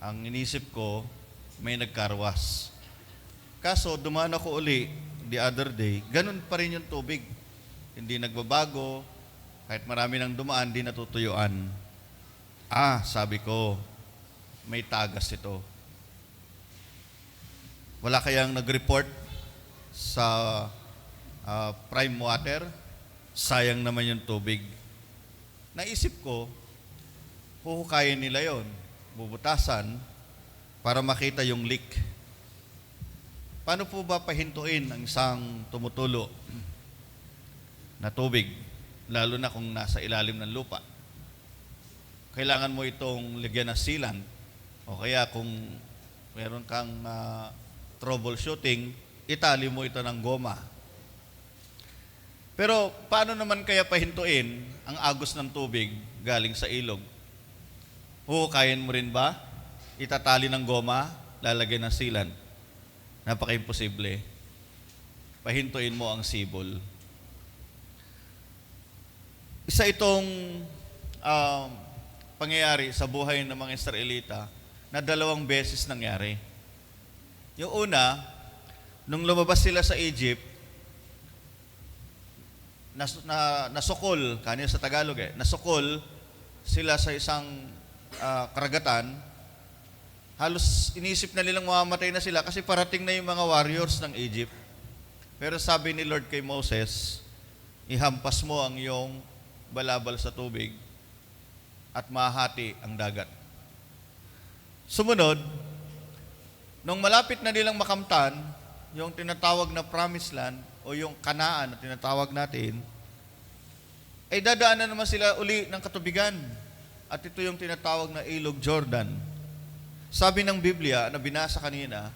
Ang inisip ko, may nagkarwas. Kaso, dumaan ako uli the other day, ganun pa rin yung tubig. Hindi nagbabago, kahit marami nang dumaan, di natutuyuan. Sabi ko, may tagas ito. Wala kayang nag-report sa prime water? Sayang naman yung tubig. Naisip ko, huhukayin nila yon, bubutasan, para makita yung leak. Paano po ba pahintuin ang isang tumutulo na tubig, lalo na kung nasa ilalim ng lupa? Kailangan mo itong lagyan ng sealant, o kaya kung meron kang troubleshooting, itali mo ito ng goma. Pero paano naman kaya pahintuin ang agos ng tubig galing sa ilog? Huhukayin mo rin ba? Itatali ng goma, lalagyan ng sealant. Napaka-imposible. Pahintuin mo ang sibol. Isa itong pangyayari sa buhay ng mga Israelita na 2 beses nangyari. Yung una, nung lumabas sila sa Egypt, nasukol, kanina sa Tagalog nasukol sila sa isang karagatan. Halos inisip na nilang mamamatay na sila kasi parating na yung mga warriors ng Egypt. Pero sabi ni Lord kay Moses, ihampas mo ang iyong balabal sa tubig at mahati ang dagat. Sumunod, nung malapit na nilang makamtan, yung tinatawag na Promised Land o yung Kanaan na tinatawag natin, ay dadaanan naman sila uli ng katubigan. At ito yung tinatawag na Ilog Jordan. Sabi ng Biblia na binasa kanina,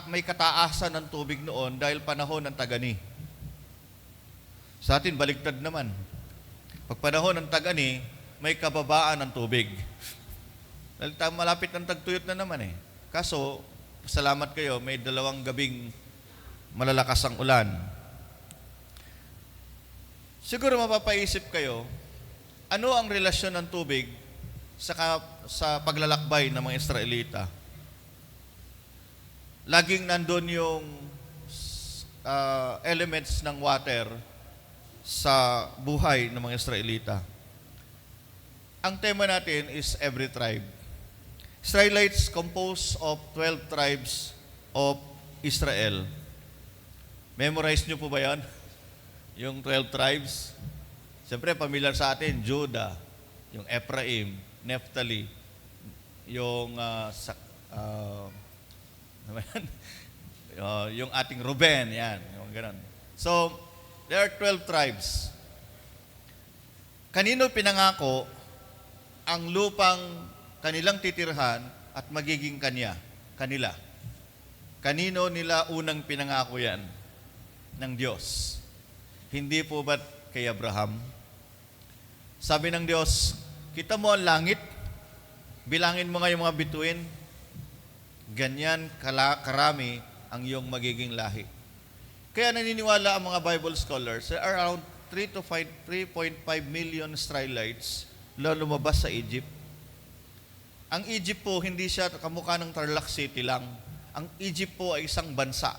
may kataasan ng tubig noon dahil panahon ng tagani. Sa atin, baligtad naman. Pag panahon ng tagani, may kababaan ng tubig. Dahil malapit ng tagtuyot na naman Kaso, salamat kayo, may 2 gabing malalakas ang ulan. Siguro mapapaisip kayo, ano ang relasyon ng tubig sa paglalakbay ng mga Israelita? Laging nandun yung elements ng water sa buhay ng mga Israelita. Ang tema natin is every tribe. Israelites composed of 12 tribes of Israel. Memorize nyo po ba yan? Yung 12 tribes? Siyempre, familiar sa atin, Judah, yung Ephraim, Naphtali, yung yung ating Reuben, yan, yung ganun. So, there are 12 tribes. Kanino pinangako ang lupang kanilang titirhan at magiging kanila? Kanino nila unang pinangako yan? Ng Diyos. Hindi po ba't kay Abraham? Sabi ng Diyos, kita mo ang langit, bilangin mo nga yung mga bituin, ganyan karami ang iyong magiging lahi. Kaya naniniwala ang mga Bible scholars, there are around 3.5 million Israelites na lumabas sa Egypt. Ang Egypt po, hindi siya kamukha ng Tarlac City lang. Ang Egypt po ay isang bansa.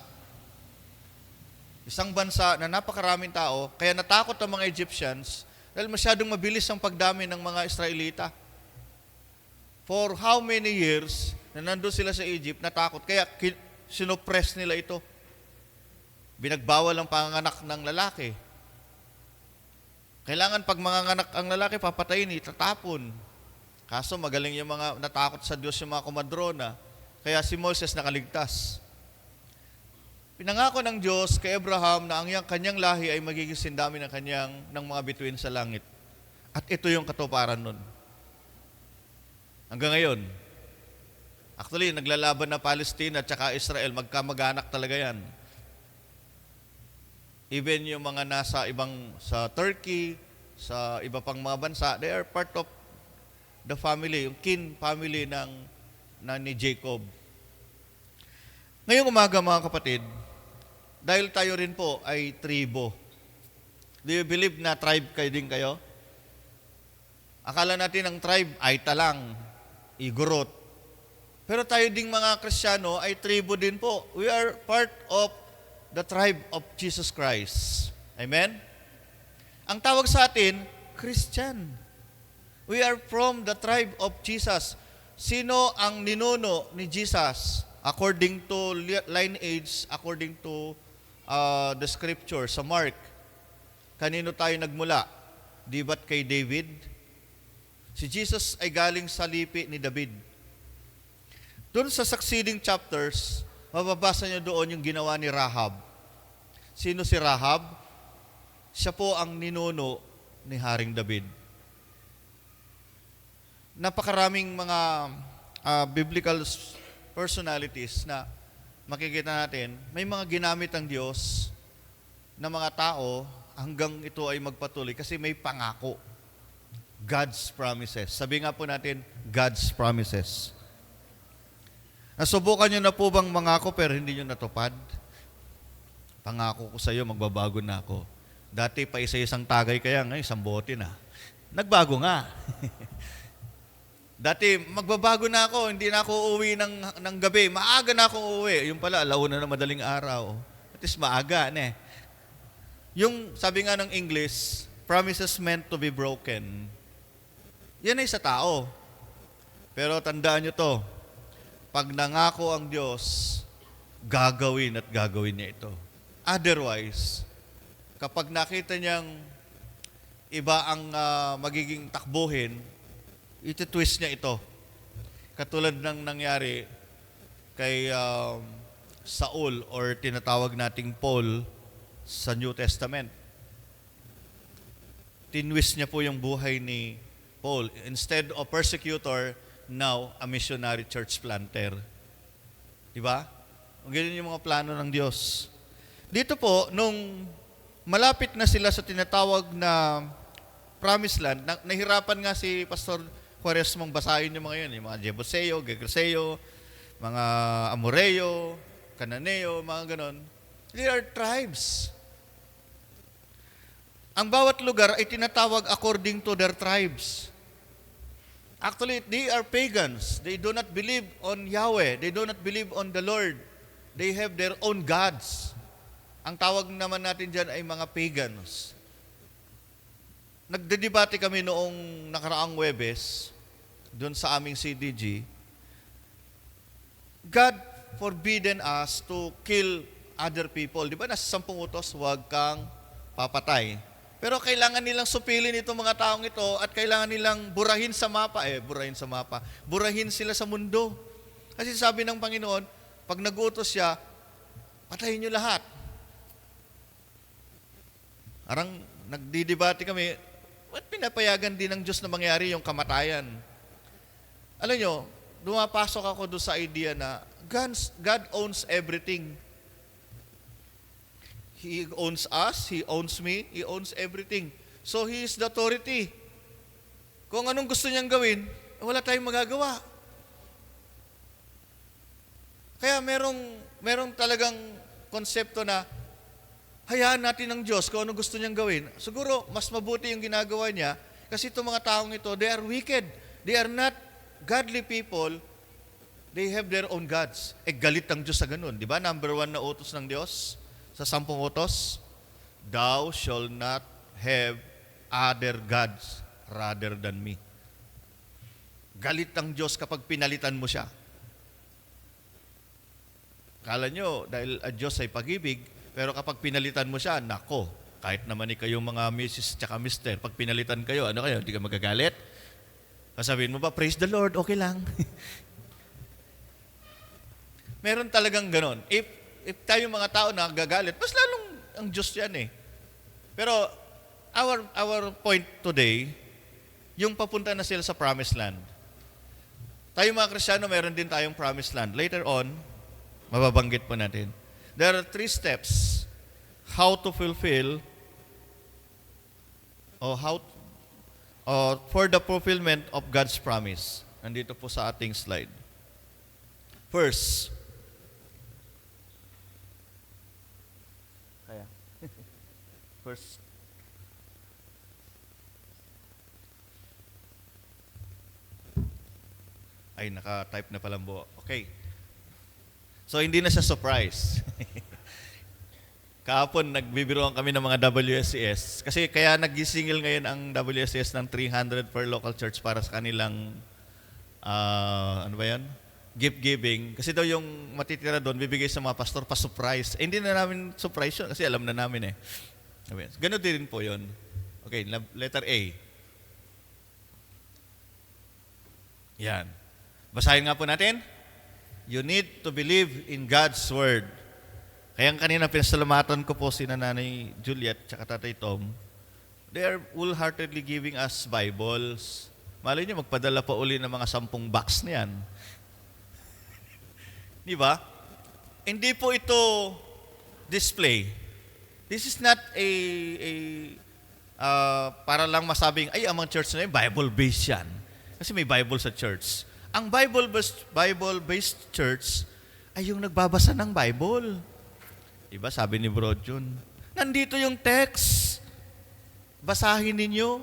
Isang bansa na napakaraming tao, kaya natakot ang mga Egyptians dahil masyadong mabilis ang pagdami ng mga Israelita. For how many years na nandun sila sa Egypt, natakot. Kaya sinuppress nila ito. Binagbawal ang panganganak ng lalaki. Kailangan pag manganganak ang lalaki, papatayin, itatapon. Kaso magaling yung mga natakot sa Diyos, yung mga komadrona. Kaya si Moses nakaligtas. Pinangako ng Diyos kay Abraham na ang kanyang lahi ay magiging sindami ng mga bituin sa langit. At ito yung katuparan nun. Hanggang ngayon. Actually, naglalaban na Palestina at saka Israel, magkamag-anak talaga yan. Even yung mga sa Turkey, sa iba pang mga bansa, they are part of the family, yung kin family ni Jacob. Ngayong umaga mga kapatid, dahil tayo rin po ay tribo. Do you believe na tribe kayo din kayo? Akala natin ang tribe ay talang, igorot, Pero tayo ding mga Kristiyano ay tribo din po. We are part of the tribe of Jesus Christ. Amen? Ang tawag sa atin, Christian. We are from the tribe of Jesus. Sino ang ninuno ni Jesus? According to lineage, according to the scripture, sa Mark, kanino tayo nagmula? Di ba't kay David? Si Jesus ay galing sa lipi ni David. Doon sa succeeding chapters, mababasa niyo doon yung ginawa ni Rahab. Sino si Rahab? Siya po ang ninuno ni Haring David. Napakaraming mga biblical personalities na makikita natin, may mga ginamit ang Diyos na mga tao hanggang ito ay magpatuloy kasi may pangako. God's promises. Sabi nga po natin, God's promises. Nasubukan nyo na po bang mangako pero hindi nyo natupad? Pangako ko sa iyo, magbabago na ako. Dati pa isa-isang tagay kaya, ngayon isang bote na. Nagbago nga. Dati, magbabago na ako, hindi na ako uuwi ng gabi. Maaga na ako uuwi. Yung pala, alauna na madaling araw. At least maaga na eh. Yung, sabi nga ng English, promises meant to be broken. Yan ay sa tao. Pero tandaan nyo to, pag nangako ang Diyos, gagawin at gagawin niya ito. Otherwise, kapag nakita niyang iba ang magiging takbuhin, iti-twist niya ito. Katulad ng nangyari kay Saul or tinatawag nating Paul sa New Testament. Tinwist niya po yung buhay ni Paul. Instead of persecutor, now a missionary church planter. Diba? Ang ganyan yung mga plano ng Diyos. Dito po, nung malapit na sila sa tinatawag na Promised Land, nahirapan nga si Pastor Juarez mong basahin yung mga yun, yung mga Jebuseo, Gegreseo, mga Amoreo, Cananeo, mga ganon. They are tribes. Ang bawat lugar ay tinatawag according to their tribes. Actually, they are pagans. They do not believe on Yahweh. They do not believe on the Lord. They have their own gods. Ang tawag naman natin dyan ay mga pagans. Nagdedebate kami noong nakaraang Webes, doon sa aming CDG. God forbidden us to kill other people. Di ba nasa 10 utos, huwag kang papatay. Pero kailangan nilang supilin itong mga taong ito at kailangan nilang burahin sa mapa. Burahin sila sa mundo. Kasi sabi ng Panginoon, pag nag-utos siya, patayin niyo lahat. Arang nagdidebate kami, at pinapayagan din ng Diyos na mangyari yung kamatayan. Alam nyo, dumapasok ako doon sa idea na God owns everything. He owns us, He owns me, He owns everything. So He is the authority. Kung anong gusto niyang gawin, wala tayong magagawa. Kaya merong talagang konsepto na hayaan natin ng Diyos kung anong gusto niyang gawin. Siguro, mas mabuti yung ginagawa niya kasi itong mga taong ito, they are wicked. They are not godly people. They have their own gods. Galit ang Diyos sa ganun. Di ba? Number 1 na utos ng Diyos sa 10 utos, thou shall not have other gods rather than me. Galit ang Diyos kapag pinalitan mo siya. Kala nyo, dahil ang Diyos ay pag-ibig, pero kapag pinalitan mo siya, nako, kahit naman kayong mga Mrs. tsaka Mr., pag pinalitan kayo, ano kayo, hindi ka magagalit? Kasabihin mo ba, praise the Lord, okay lang. Meron talagang ganon. If tayo mga tao na gagalit, mas lalong ang Diyos yan eh. Pero our point today, yung papunta na sila sa Promised Land. Tayo mga Kristiyano, meron din tayong Promised Land. Later on, mababanggit po natin. There are 3 steps how to fulfill for the fulfillment of God's promise. Nandito po sa ating slide. First, Ay, naka-type na palang buo. Okay. So, hindi na siya surprise. Kahapon, nagbibiruan kami ng mga WSCS. Kasi kaya nag-singil ngayon ang WSCS ng 300 per local church para sa kanilang, ano ba yan? Gift giving. Kasi daw yung matitira doon, bibigay sa mga pastor pa-surprise. Eh, hindi na namin surprise yun kasi alam na namin eh. Ganun din po yun. Okay, letter A. Yan. Basahin nga po natin. You need to believe in God's Word. Kaya kanina pinasalamatan ko po si Nanay Juliet at Tatay Tom. They are wholeheartedly giving us Bibles. Malay niyo, magpadala pa uli ng mga 10 box na yan. Di ba? Hindi po ito display. This is not para lang masabing, ay, ang mga church na yun, Bible-based yan. Kasi may Bible sa church. Ang Bible-based church ay yung nagbabasa ng Bible. Diba, sabi ni Bro Jun, nandito yung text. Basahin ninyo.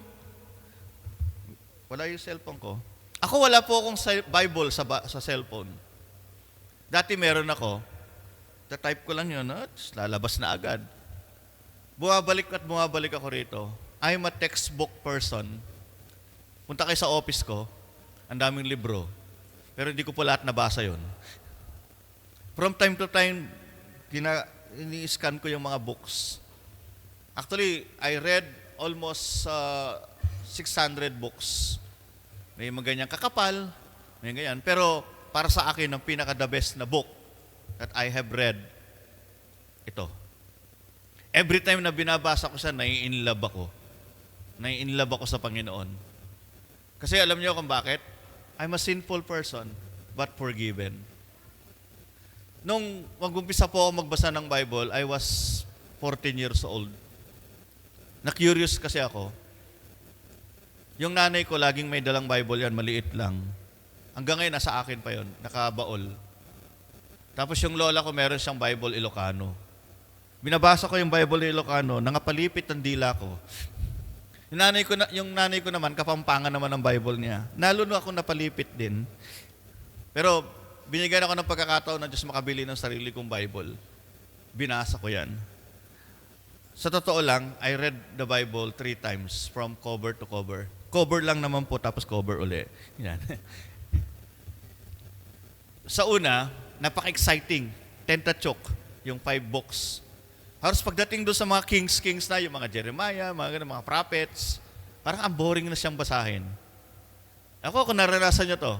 Wala yung cellphone ko. Ako wala po akong Bible sa cellphone. Dati meron ako. Ta-type ko lang yun, lalabas na agad. Bumabalik ako rito. I'm a textbook person. Punta kayo sa office ko, ang daming libro. Pero hindi ko po lahat nabasa yun. From time to time, ini-scan ko yung mga books. Actually, I read almost 600 books. May mga ganyang kakapal, may ganyan. Pero para sa akin, ang pinaka-the best na book that I have read, ito. Every time na binabasa ko siya, nai-inlove ako. Nai-inlove ako sa Panginoon. Kasi alam niyo kung bakit? I'm a sinful person, but forgiven. Nung mag-umpisa po ako magbasa ng Bible, I was 14 years old. Na-curious kasi ako. Yung nanay ko, laging may dalang Bible yan, maliit lang. Hanggang ngayon, nasa akin pa yon, nakabaol. Tapos yung lola ko, meron siyang Bible Ilocano. Binabasa ko yung Bible Ilocano, nangapalipit ang dila ko. Yung nanay ko naman, kapampangan naman ng Bible niya. Naluno ako napalipit din. Pero, binigyan ako ng pagkakataon na Diyos makabili ng sarili kong Bible. Binasa ko yan. Sa totoo lang, I read the Bible 3 times from cover to cover. Cover lang naman po, tapos cover uli. Yan. Sa una, napaka-exciting. Tentachok, yung 5 books. Halos pagdating doon sa mga kings na, yung mga Jeremiah, mga prophets, parang ang boring na siyang basahin. Ako, kung naranasan nyo to,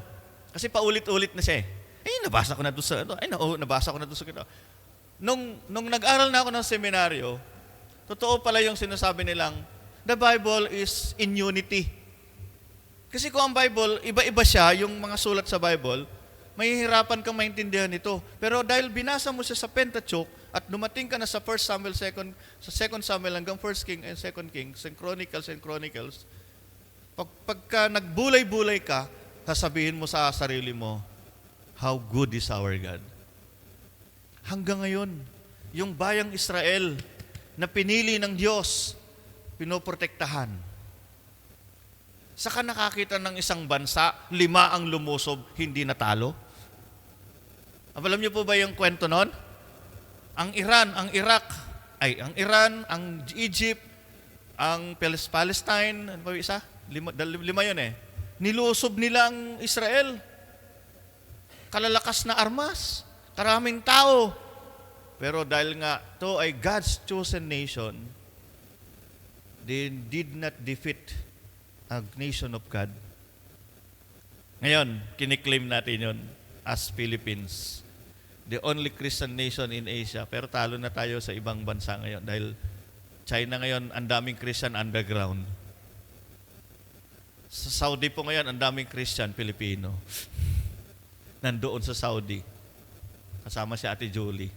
kasi paulit-ulit na siya eh. Ay, nabasa ko na doon sa ito. Ay, nabasa ko na doon sa ito. Nung nag-aral na ako ng seminaryo, totoo pala yung sinasabi nilang, the Bible is in unity. Kasi kung ang Bible, iba-iba siya, yung mga sulat sa Bible, mahihirapan kang maintindihan ito. Pero dahil binasa mo siya sa Pentateuch, at dumating ka na sa 1 Samuel, sa 2 Samuel hanggang 1 King and 2 Kings, and Chronicles, pagka nagbulay-bulay ka, sasabihin mo sa sarili mo, how good is our God. Hanggang ngayon, yung bayang Israel na pinili ng Diyos, pinoprotektahan. Saka nakakita ng isang bansa, 5 ang lumusob, hindi natalo. Alam niyo po ba yung kwento nun? Ang Iran, ang Egypt, ang Palestine, ano ba isa? 5 yun eh. Nilusob nila ang Israel. Kalalakas na armas, karaming tao. Pero dahil nga to ay God's chosen nation, they did not defeat a nation of God. Ngayon, kiniklaim natin yun as Philippines. The only Christian nation in Asia. Pero talo na tayo sa ibang bansa ngayon dahil China ngayon, ang daming Christian underground. Sa Saudi po ngayon, ang daming Christian Pilipino. Nandoon sa Saudi. Kasama si Ate Julie.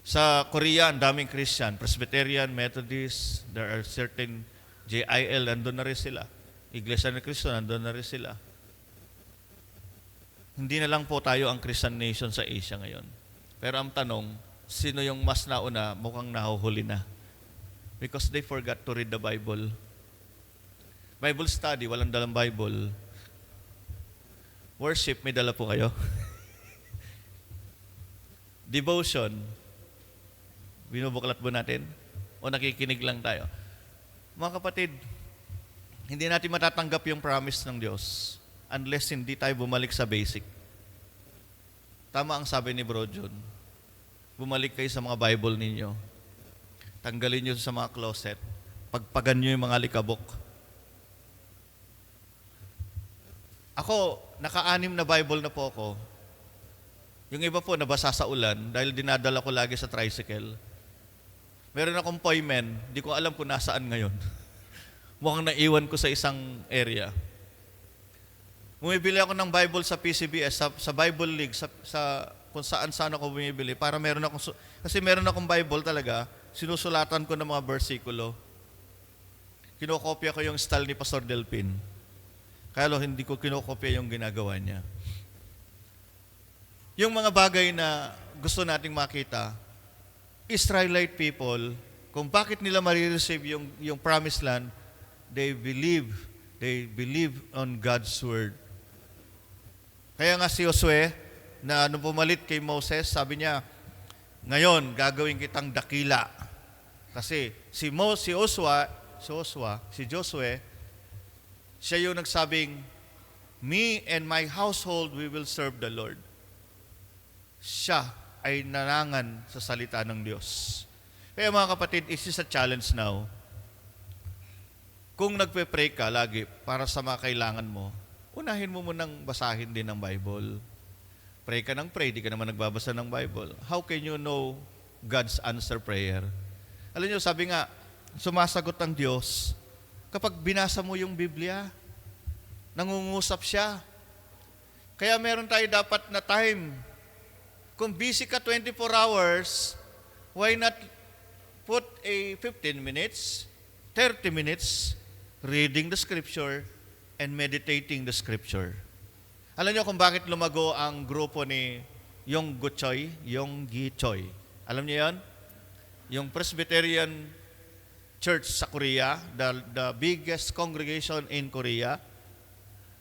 Sa Korea, ang daming Christian. Presbyterian, Methodist, there are certain JIL, nandun na rin sila. Iglesia ni Cristo, nandun na rin sila. Hindi na lang po tayo ang Christian nation sa Asia ngayon. Pero ang tanong, sino yung mas nauna, mukhang nahuhuli na. Because they forgot to read the Bible. Bible study, walang dalang Bible. Worship, may dala po kayo. Devotion, binubuklat po natin? O nakikinig lang tayo? Mga kapatid, hindi natin matatanggap yung promise ng Diyos unless hindi tayo bumalik sa basic. Tama ang sabi ni Bro John. Bumalik kayo sa mga Bible ninyo. Tanggalin nyo sa mga closet. Pagpagan nyo yung mga likabok. Ako, naka-anim na Bible na po ako. Yung iba po, nabasa sa ulan dahil dinadala ko lagi sa tricycle. Meron akong poymen, di ko alam kung nasaan ngayon. Mukhang naiwan ko sa isang area. Bumibili ako ng Bible sa PCBS, sa Bible League, sa kung saan ako bumibili. Para kasi meron akong Bible talaga, sinusulatan ko ng mga bersikulo. Kinokopya ko yung style ni Pastor Delpin. Kaya hindi ko kinokopya yung ginagawa niya. Yung mga bagay na gusto nating makita, Israelite people, kung bakit nila marireceive yung promised land, they believe on God's word. Kaya nga si Josue, na nung pumalit kay Moses, sabi niya, ngayon, gagawin kitang dakila. Kasi si Joshua, siya yung nagsabing, me and my household, we will serve the Lord. Siya ay nanangan sa salita ng Diyos. Kaya mga kapatid, this is a challenge now. Kung nagpe-pray ka lagi para sa mga kailangan mo, unahin mo munang basahin din ng Bible. Pray ka ng pray, di ka naman nagbabasa ng Bible. How can you know God's answer prayer? Alam niyo, sabi nga, sumasagot ang Diyos kapag binasa mo yung Biblia. Nangungusap siya. Kaya meron tayo dapat na time. Kung busy ka 24 hours, why not put a 15 minutes, 30 minutes, reading the Scripture and meditating the Scripture? Alam niyo kung bakit lumago ang grupo ni Yong Gichoy? Alam niyo yan? Yung Presbyterian Church sa Korea, the biggest congregation in Korea,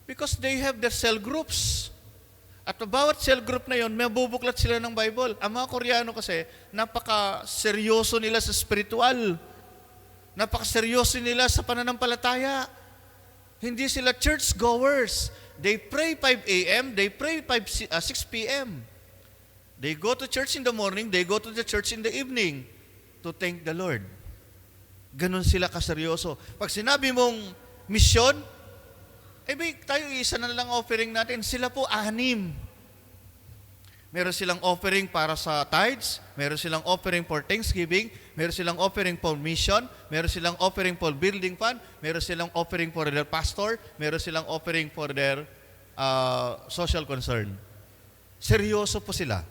because they have their cell groups. At bawat cell group na yon, may bubuklat sila ng Bible. Ang mga Koreano kasi, napaka-seryoso nila sa spiritual. Napaka-seryoso nila sa pananampalataya. Hindi sila church-goers. They pray 5 a.m., they pray 6 p.m. They go to church in the morning, they go to the church in the evening to thank the Lord. Ganon sila kaseryoso. Pag sinabi mong misyon, tayo isa na lang offering natin. Sila po 6. Meron silang offering para sa tithes, meron silang offering for Thanksgiving, meron silang offering for mission, meron silang offering for building fund, meron silang offering for their pastor, meron silang offering for their social concern. Seryoso po sila.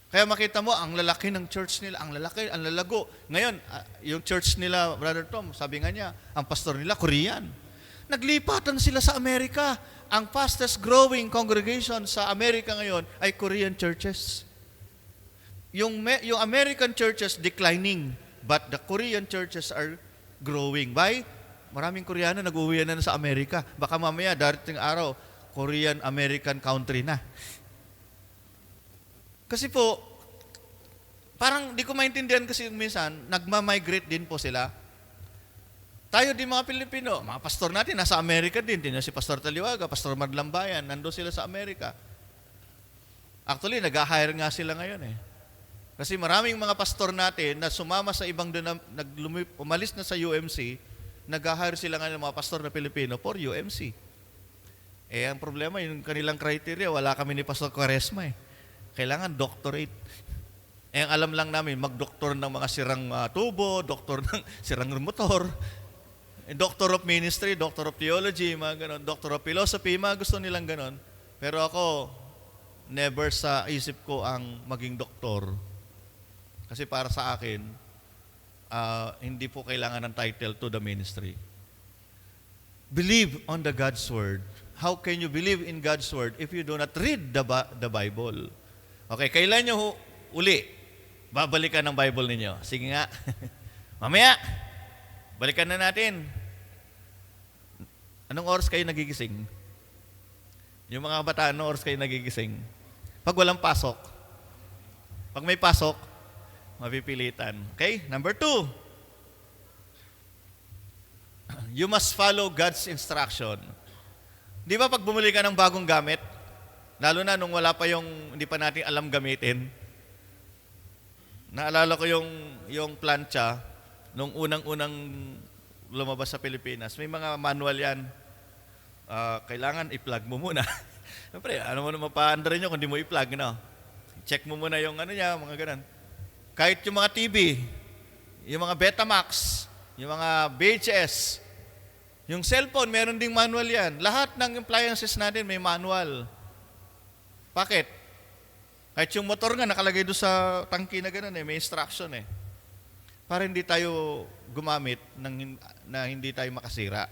Kaya makita mo, ang lalaki ng church nila, ang lalago. Ngayon, yung church nila, Brother Tom, sabi nga niya, ang pastor nila, Korean. Naglipatan sila sa Amerika. Ang fastest growing congregation sa Amerika ngayon ay Korean churches. Yung American churches declining, but the Korean churches are growing. Why? Maraming Koreano nag-uwi na sa Amerika. Baka mamaya, darating araw, Korean-American country na. Kasi po, parang di ko maintindihan kasi minsan, nagma-migrate din po sila. Tayo din mga Pilipino, mga pastor natin, nasa Amerika din. Tingnan si Pastor Taliwaga, Pastor Madlambayan, nandun sila sa Amerika. Actually, nag-hire nga sila ngayon eh. Kasi maraming mga pastor natin na sumama sa ibang umalis na sa UMC, nag-hire sila ngayon ng mga pastor na Pilipino for UMC. Ang problema, yung kanilang criteria, wala kami ni Pastor Quaresma eh. Kailangan doctorate. Ang alam lang namin, mag-doktor ng mga sirang tubo, doktor ng sirang motor, Doctor of Ministry, Doctor of Theology, mga ganon, Doctor of Philosophy, mga gusto nilang ganon. Pero ako, never sa isip ko ang maging doktor. Kasi para sa akin, hindi po kailangan ng title to the ministry. Believe on the God's Word. How can you believe in God's Word if you do not read the Bible? Okay, kailan nyo uli babalikan ng Bible ninyo? Sige nga. Mamaya, balikan na natin. Anong oras kayo nagigising? Yung mga kabataan, no oras kayo nagigising? Pag walang pasok. Pag may pasok, mapipilitan. Okay? Number 2. You must follow God's instruction. Di ba pag bumili ka ng bagong gamit, lalo na nung wala pa yung, hindi pa natin alam gamitin, naalala ko yung plancha, nung unang-unang lumabas sa Pilipinas, may mga manual yan. Kailangan i-plug mo muna. Siyempre, ano mo naman pa-under nyo kung di mo i-plug, no? Check mo muna yung ano niya, mga ganun. Kahit yung mga TV, yung mga Betamax, yung mga VHS, yung cellphone, meron ding manual yan. Lahat ng appliances natin may manual. Bakit? Kahit yung motor nga, nakalagay doon sa tangki na ganun, may instruction eh. Para hindi tayo gumamit na hindi tayo makasira.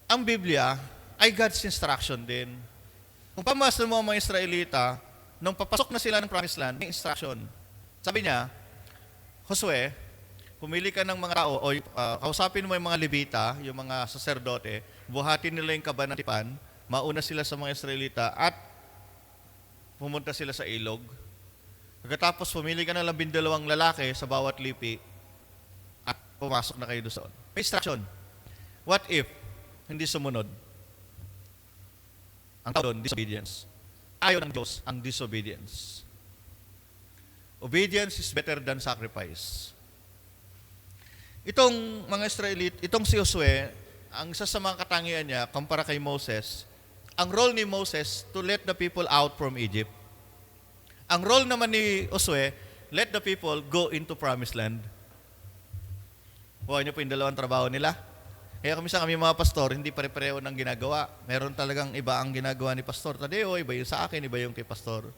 Ang Biblia ay God's instruction din. Kung pamasa mo ang mga Israelita, nung papasok na sila ng Promised Land, may instruction. Sabi niya, Josue, pumili ka ng mga tao, o kausapin mo yung mga Levita, yung mga saserdote, buhatin nila yung kaban ng tipan, mauna sila sa mga Israelita, at pumunta sila sa ilog. Pagkatapos, pumili ka ng 12 lalaki sa bawat lipi, at pumasok na kayo doon. May instruction. What if hindi sumunod? Ang tao doon, disobedience. Ayaw ng Diyos ang disobedience. Obedience is better than sacrifice. Itong mga Israelite, itong si Josue, ang isa sa mga katangian niya, kumpara kay Moses, ang role ni Moses to let the people out from Egypt. Ang role naman ni Josue, let the people go into Promised Land. Buhay niyo po yung dalawang trabaho nila. Kaya kami mga pastor, hindi pare-pareho ng ginagawa. Meron talagang iba ang ginagawa ni Pastor Tadeo, iba yung sa akin, iba yung kay Pastor.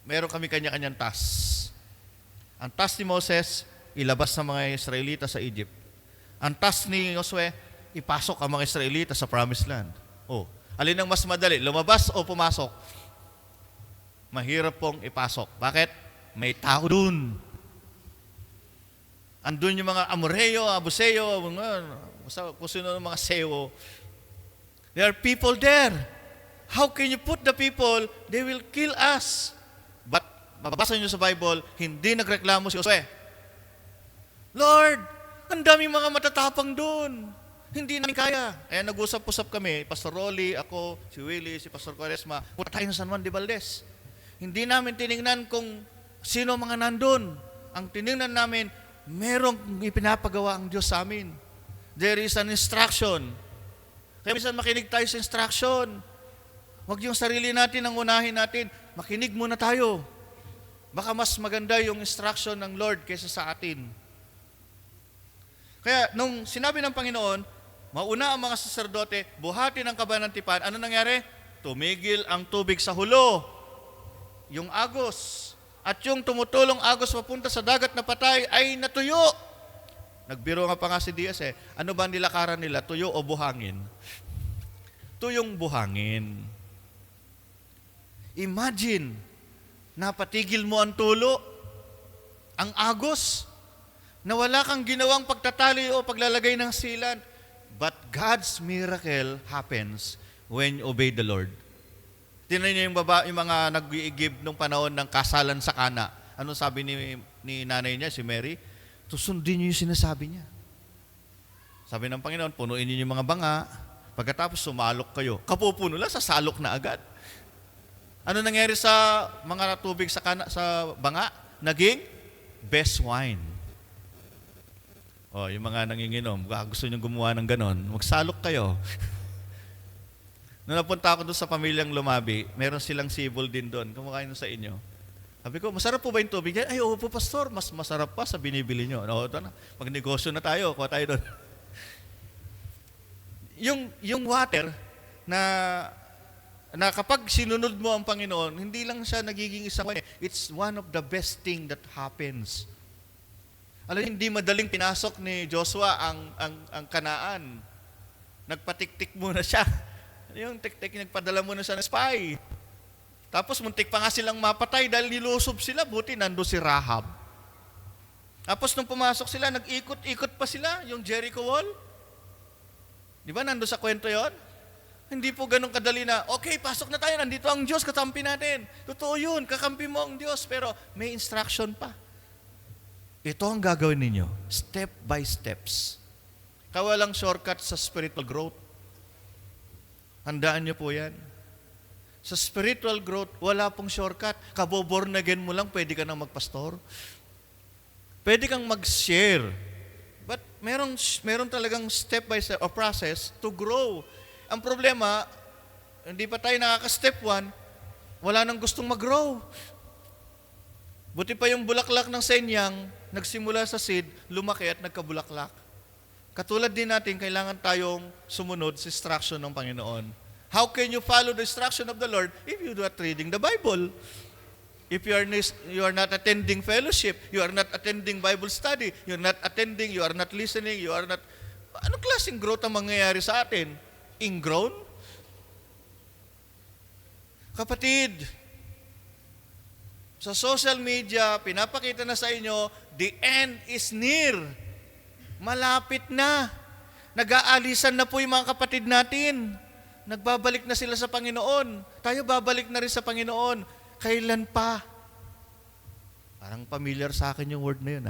Meron kami kanya-kanyang task. Ang task ni Moses, ilabas ng mga Israelita sa Egypt. Ang task ni Josue, ipasok ang mga Israelita sa Promised Land. Oh, alin ang mas madali, lumabas o pumasok? Mahirap pong ipasok. Bakit? May tao dun. Andun yung mga Amoreo, Abuseo, kung sino ng mga Seo. There are people there. How can you put the people? They will kill us. But, mababasa nyo sa Bible, hindi nagreklamo si Josue. Lord, ang daming mga matatapang doon. Hindi namin kaya. Kaya nag-usap-usap kami, Pastor Rolly, ako, si Willie, si Pastor Quaresma, punta tayo sa San Juan de Valdez. Hindi namin tinignan kung sino mga nandun. Ang tinignan namin, merong ipinapagawa ang Diyos sa amin. There is an instruction. Kaya minsan makinig tayo sa instruction. Huwag yung sarili natin ang unahin natin. Makinig muna tayo. Baka mas maganda yung instruction ng Lord kaysa sa atin. Kaya nung sinabi ng Panginoon, mauna ang mga saserdote, buhatin ang kaban ng tipan, ano nangyari? Tumigil ang tubig sa hulo. Yung agos. At yung tumutulong agos papunta sa dagat na patay ay natuyo. Nagbiro nga pa nga si Diaz ano ba ang nilakaran nila? Tuyo o buhangin? Tuyong buhangin. Imagine, napatigil mo ang tulo, ang agos, na wala kang ginawang pagtatali o paglalagay ng silan. But God's miracle happens when you obey the Lord. Tingnan niyo yung mga nag-i-give nung panahon ng kasalan sa Kana. Ano sabi ni nanay niya, si Mary? Susundin niyo yung sinasabi niya. Sabi ng Panginoon, punuin niyo yung mga banga. Pagkatapos sumalok kayo. Kapupuno lang, sasalok na agad. Ano nangyari sa mga tubig sa banga? Naging best wine. Oh, yung mga nanginginom, gusto niyo gumawa ng ganon, magsalok kayo. Nung napunta ako doon sa pamilyang Lumabi, meron silang sibol din doon. Kumakain sa inyo. Sabi ko, masarap po ba yung tubig? Ay, oo po, Pastor. Mas masarap pa sa binibili nyo. No, ito na. Mag-negosyo na tayo. Kuha tayo doon. yung water na kapag sinunod mo ang Panginoon, hindi lang siya nagiging isang wine. It's one of the best thing that happens. Alam, hindi madaling pinasok ni Joshua ang Kanaan. Nagpatik-tik muna siya. Yung tik-tik, nagpadala muna siya ng spy. Tapos muntik pa nga silang mapatay dahil nilusob sila, buti nando si Rahab. Tapos nung pumasok sila, nag-ikot-ikot pa sila, yung Jericho Wall. Di ba nando sa kwento yon? Hindi po ganun kadali na, okay, pasok na tayo, nandito ang Diyos, kakampi natin. Totoo yun, kakampi mo ang Diyos, pero may instruction pa. Ito ang gagawin ninyo, step by steps. Kawalang shortcut sa spiritual growth. Handaan niyo po yan. Sa spiritual growth, wala pong shortcut. Kaboborn again mo lang, pwede ka nang magpastor. Pwede kang mag-share. But meron talagang step by step, or process to grow. Ang problema, hindi pa tayo nakaka-step 1, wala nang gustong mag-grow. Buti pa yung bulaklak ng senyang, nagsimula sa seed, lumaki at nagkabulaklak. Katulad din natin, kailangan tayong sumunod sa instruction ng Panginoon. How can you follow the instruction of the Lord if you are not reading the Bible? If you are not attending fellowship, you are not attending Bible study, you are not attending, you are not listening, you are not... Anong klaseng growth ang mangyayari sa atin? Ingrown? Kapatid, sa social media, pinapakita na sa inyo, the end is near. Malapit na. Nag-aalisan na po yung mga kapatid natin. Nagbabalik na sila sa Panginoon. Tayo babalik na rin sa Panginoon. Kailan pa? Parang familiar sa akin yung word na yun,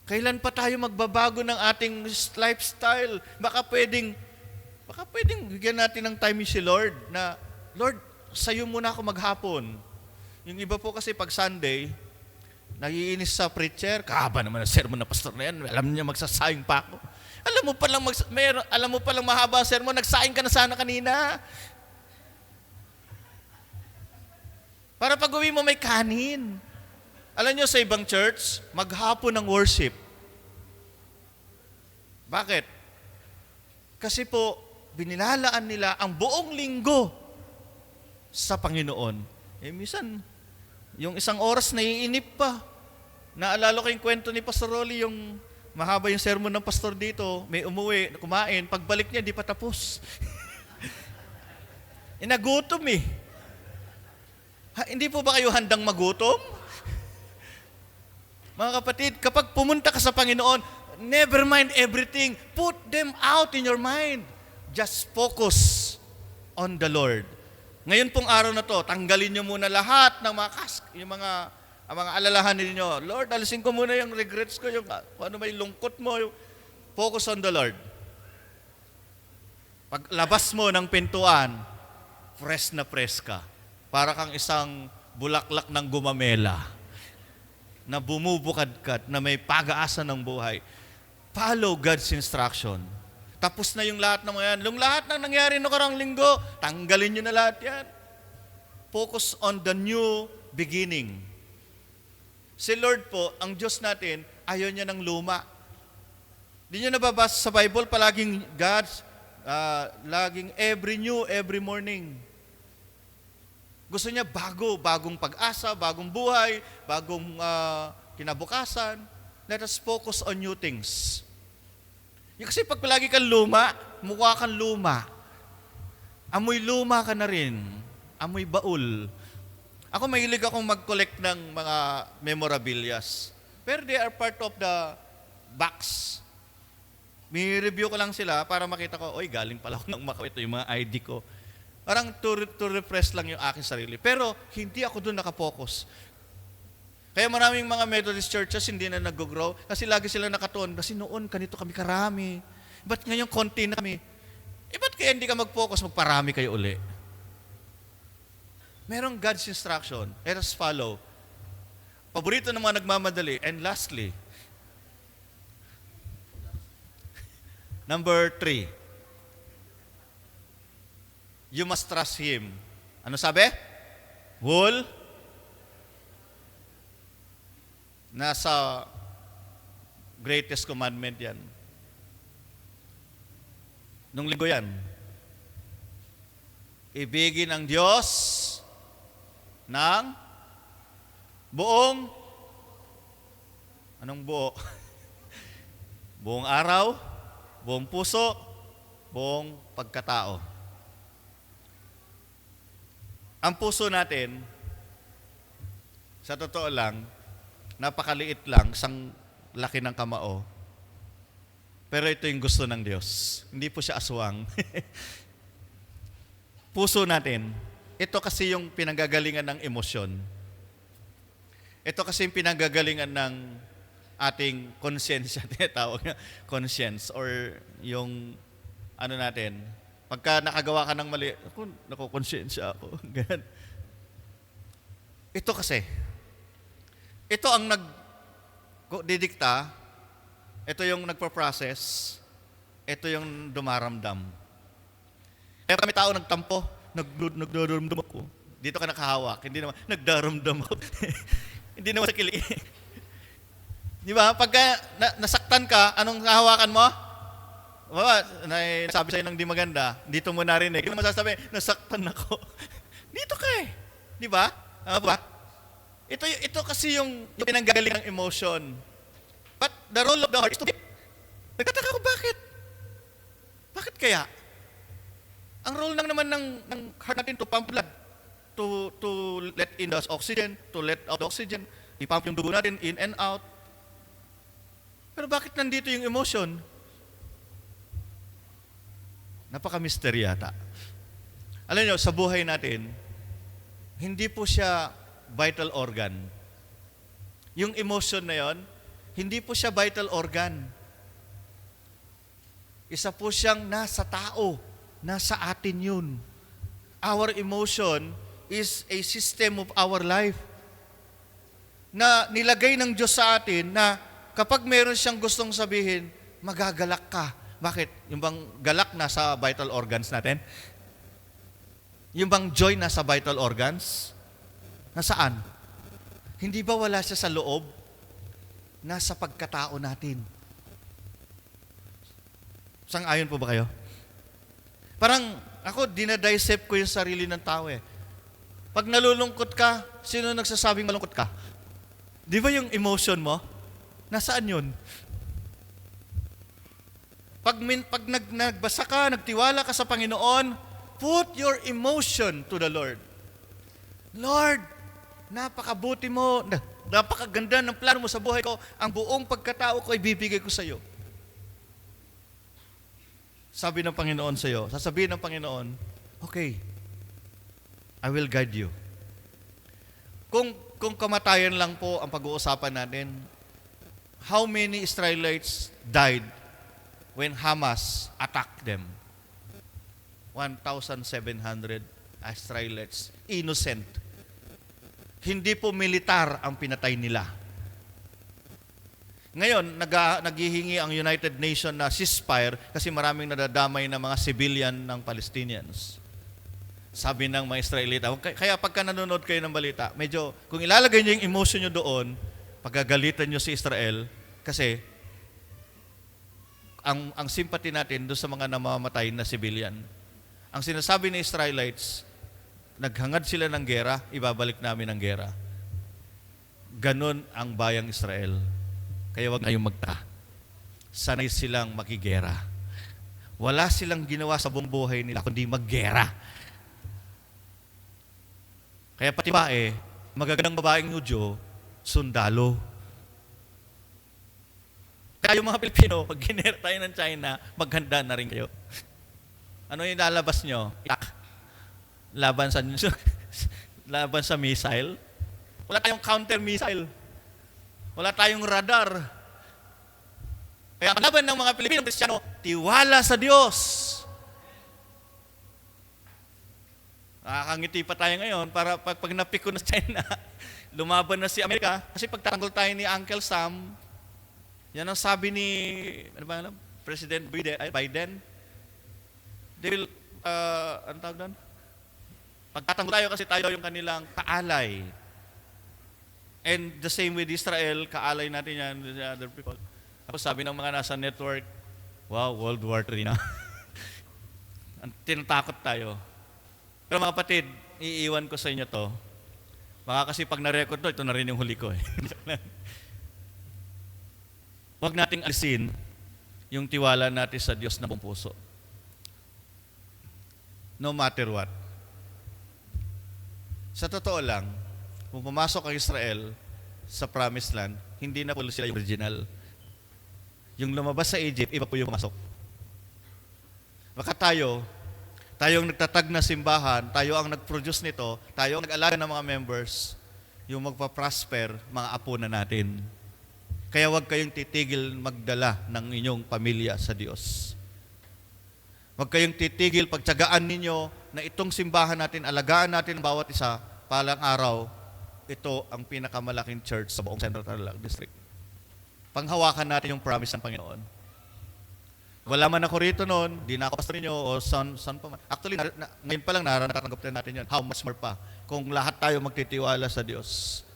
Kailan pa tayo magbabago ng ating lifestyle? Baka pwedeng bigyan natin ng time si Lord na, Lord, sa'yo muna ako maghapon. Yung iba po kasi pag Sunday, naiinis sa preacher, kahaba naman ang sermon na pastor na yan, alam niya magsasayang pa ako. Alam mo palang mahaba ang sermon, nagsayang ka na sana kanina. Para pag uwi mo may kanin. Alam nyo, sa ibang church, maghapon ng worship. Bakit? Kasi po, binilalaan nila ang buong linggo sa Panginoon. Minsan, yung isang oras naiinip pa. Naalala ko yung kwento ni Pastor Rolly, yung mahaba yung sermon ng pastor dito, may umuwi, kumain, pagbalik niya, di pa tapos. Inagutom Hindi po ba kayo handang magutom? Mga kapatid, kapag pumunta ka sa Panginoon, never mind everything. Put them out in your mind. Just focus on the Lord. Ngayon pong araw na to, tanggalin nyo muna lahat ng mga alalahanin niyo. Lord, alisin ko muna yung regrets ko, yung ano may lungkot mo. Focus on the Lord. Paglabas mo ng pintuan, fresh na fresh ka. Para kang isang bulaklak ng gumamela na bumubukadkad, na may pag-asa ng buhay. Follow God's instruction. Tapos na yung lahat ng mga yan. Yung lahat ng nangyari no karang linggo, tanggalin nyo na lahat yan. Focus on the new beginning. Si Lord po, ang Diyos natin, ayaw niya ng luma. Di nyo nababasa sa Bible, palaging God's, laging every morning. Gusto niya bagong pag-asa, bagong buhay, bagong kinabukasan. Let us focus on new things. Kasi pag palagi kang luma, mukha kang luma. Amoy luma ka na rin. Amoy baul. Ako mahilig akong mag-collect ng mga memorabilias. Pero they are part of the box. May review ko lang sila para makita ko, oy, galing pala ako ng Macau. Ito yung mga ID ko. Parang to refresh lang yung aking sarili. Pero hindi ako doon nakapokus. Kaya maraming mga Methodist churches hindi na nag-grow kasi lagi sila nakatuon. Kasi noon, kanito kami karami. Ba't ngayon konti na kami? Ba't kaya hindi ka mag-focus, magparami kayo uli? Merong God's instruction. Let us follow. Paborito ng mga nagmamadali. And lastly, number 3. You must trust Him. Ano sabi? Wool. Nasa greatest commandment yan. Nung linggo yan. Ibigin ang Diyos ng buong, anong buo? Buong araw, buong puso, buong pagkatao. Ang puso natin, sa totoo lang, napakaliit lang, isang laki ng kamao. Pero ito yung gusto ng Diyos. Hindi po siya aswang. Puso natin. Ito kasi yung pinanggagalingan ng emosyon. Ito kasi yung pinanggagalingan ng ating conscience, tinatawag na conscience, or yung ano natin, pagka nakagawa ka ng mali, ako, nakukonsensya ako. Ganyan. Ito kasi, ito ang nagdidikta, ito yung nagpa-process, ito yung dumaramdam. Kaya kami tao nagtampo, nagdaramdam ako. Dito ka nakahawak, hindi naman, nagdaramdam ako. Hindi naman sa kilig. Di ba? Pagka nasaktan ka, anong hahawakan mo? Sabi sa'yo ng di maganda, dito mo narinig. Hindi naman sasabi, nasaktan ako. Dito ka eh. Di ba? Ba? Ito kasi yung pinanggagaling ng emotion. But the role of the heart is to give. Nagtataka ko, bakit? Bakit kaya? Ang role lang naman ng heart natin to pump blood. To let in the oxygen, to let out the oxygen. I-pump yung dugo natin in and out. Pero bakit nandito yung emotion? Napaka-mystery yata. Alam niyo, sa buhay natin, hindi po siya vital organ. Yung emotion na yon, hindi po siya vital organ. Isa po siyang nasa tao, nasa atin yun. Our emotion is a system of our life na nilagay ng Diyos sa atin na kapag meron siyang gustong sabihin, magagalak ka. Bakit? Yung bang galak nasa vital organs natin? Yung bang joy nasa vital organs? Nasaan? Hindi ba wala siya sa loob? Nasa pagkatao natin. Sang-ayon po ba kayo? Parang ako, dinadisep ko yung sarili ng tao eh. Pag nalulungkot ka, sino nagsasabing malungkot ka? Di ba yung emotion mo? Nasaan yun? Pag nagbasa ka, nagtiwala ka sa Panginoon, put your emotion to the Lord. Lord, napakabuti mo, napakaganda ng plano mo sa buhay ko, ang buong pagkatao ko ay bibigay ko sa iyo. Sabi ng Panginoon sa iyo, sasabihin ng Panginoon, okay, I will guide you. Kung kamatayan lang po ang pag-uusapan natin, how many Israelites died when Hamas attacked them? 1,700 Israelites, innocent. Hindi po militar ang pinatay nila. Ngayon, naghihingi ang United Nations na ceasefire kasi maraming nadadamay na mga civilian ng Palestinians. Sabi ng mga Israelita, kaya pagka nanonood kayo ng balita, medyo, kung ilalagay niyo yung emotion niyo doon, pagagalitan niyo si Israel, kasi ang sympathy natin doon sa mga namamatay na civilian. Ang sinasabi ni Israelites, naghangad sila ng gera, ibabalik namin ang gera. Ganon ang bayang Israel. Kaya wag kayong magtaka. Sanay silang makigera. Wala silang ginawa sa buong buhay nila kundi maggera. Kaya pati magagandang babaeng Hudyo, sundalo. Kaya yung mga Pilipino, pag ginera tayo ng China, maghanda na rin kayo. Ano yung lalabas nyo? Laban sa missile? Wala tayong counter-missile. Wala tayong radar. Kaya ang laban ng mga Pilipino, Kristiyano, tiwala sa Diyos. Nakakangiti pa tayo ngayon para pag napiko na China, lumaban na si Amerika. Kasi pagtatanggol tayo ni Uncle Sam, yan ang sabi ni President Biden. They will, ano tawag doon? Pagtatanggol tayo kasi tayo yung kanilang kaalay. And the same with Israel, kaalay natin yan with the other people. Tapos sabi ng mga nasa network, wow, World War III na. Tinatakot tayo. Pero mga kapatid, iiwan ko sa inyo to. Baka kasi pag na-record to, ito na rin yung huli ko. Huwag nating alisin yung tiwala natin sa Diyos na buong puso. No matter what. Sa totoo lang, kung pumasok ang Israel sa Promised Land, hindi na po sila yung original. Yung lumabas sa Egypt, iba po yung pumasok. Baka tayong nagtatag na simbahan, tayo ang nag-produce nito, tayo ang nag-alaga ng mga members, yung magpa-prosper, mga apo na natin. Kaya huwag kayong titigil magdala ng inyong pamilya sa Diyos. Huwag kayong titigil, pagtyagaan ninyo na itong simbahan natin, alagaan natin bawat isa, palang araw, ito ang pinakamalaking church sa buong Central Tarlac District. Panghawakan natin yung promise ng Panginoon. Wala man ako rito noon, di na ako pastor ninyo o saan pa man. Actually, ngayon pa lang natatanggap na natin yun. How much more pa kung lahat tayo magtitiwala sa Diyos.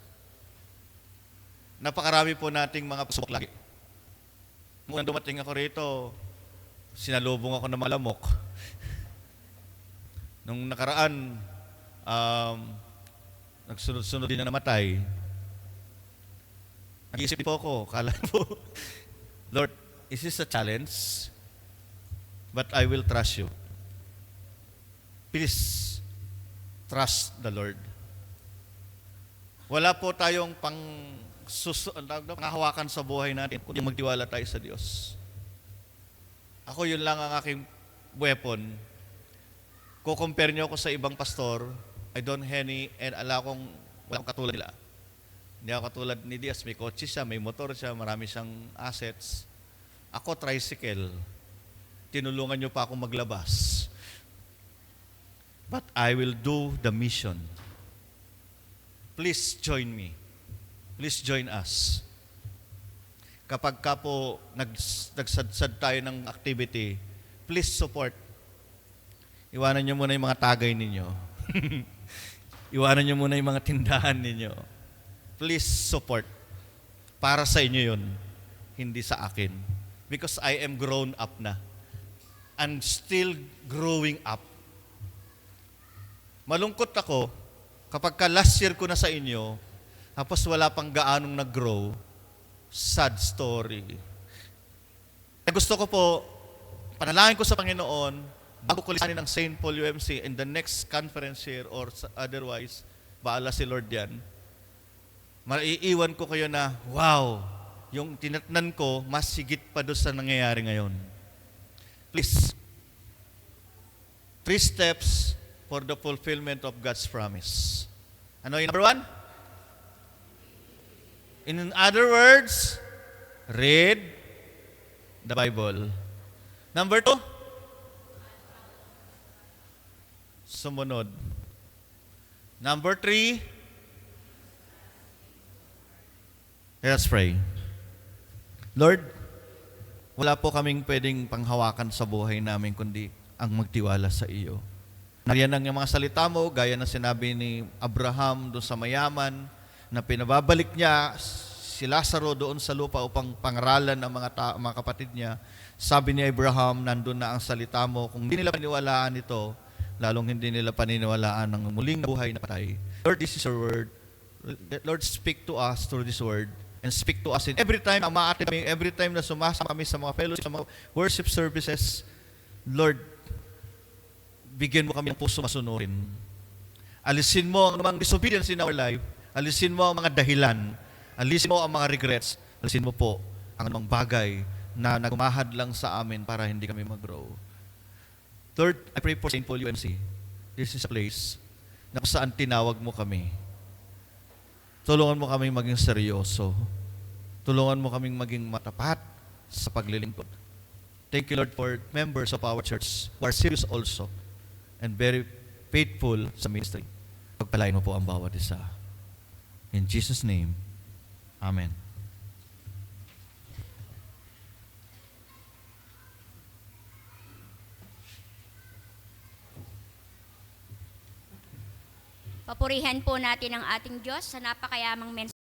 Napakarami po nating mga pasubok lagi. Nung dumating ako rito, sinalubong ako ng malamok. Nung nakaraan, nagsunod-sunod din na namatay. Nag-iisip po ako, kala po, Lord, is this a challenge? But I will trust you. Please, trust the Lord. Wala po tayong panghahawakan sa buhay natin kundi magtiwala tayo sa Diyos. Ako, yun lang ang aking weapon. Kukompare niyo ako sa ibang pastor, I don't any, and walang katulad nila. Hindi ako katulad ni Diaz, may kotse siya, may motor siya, marami siyang assets. Ako, tricycle. Tinulungan niyo pa akong maglabas. But I will do the mission. Please join me. Please join us. Kapag ka po nagsadsad tayo ng activity, please support. Iwanan niyo muna yung mga tagay ninyo. Iwanan niyo muna yung mga tindahan ninyo. Please support. Para sa inyo yun, hindi sa akin. Because I am grown up na. I'm still growing up. Malungkot ako kapag last year ko na sa inyo, tapos wala pang gaanong nag-grow, sad story. Gusto ko po, panalangin ko sa Panginoon, bago ko lisanin ng St. Paul UMC in the next conference here or otherwise, baala si Lord yan, maiiwan ko kayo na, wow, yung tinatnan ko, mas higit pa doon sa nangyayari ngayon. Please, 3 steps for the fulfillment of God's promise. Ano yung number 1? In other words, read the Bible. Number 2, sumunod. Number 3, let's pray. Lord, wala po kaming pwedeng panghawakan sa buhay namin kundi ang magtiwala sa iyo. Nariyan ang mga salita mo, gaya ng sinabi ni Abraham doon sa mayaman, na pinababalik niya si Lazaro doon sa lupa upang pangaralan ng mga kapatid niya. Sabi ni Abraham, nandun na ang salita mo. Kung hindi nila paniniwalaan ito, lalong hindi nila paniniwalaan ng muling buhay na patay. Lord, this is your word. Lord, speak to us through this word. And speak to us in every time every time na sumasama kami sa mga fellowship, sa mga worship services, Lord, bigyan mo kami ng puso masunurin. Alisin mo ang mga disobedience in our life. Alisin mo ang mga dahilan. Alisin mo ang mga regrets. Alisin mo po ang anumang bagay na nagumahad lang sa amin para hindi kami mag-grow. Lord, I pray for St. Paul UMC. This is a place na kung saan tinawag mo kami. Tulungan mo kaming maging seryoso. Tulungan mo kaming maging matapat sa paglilingkod. Thank you, Lord, for members of our church who are serious also and very faithful sa ministry. Pagpalain mo po ang bawat isa. In Jesus' name, Amen. Papurihan po natin ang ating Diyos sa napakayamang mensahe.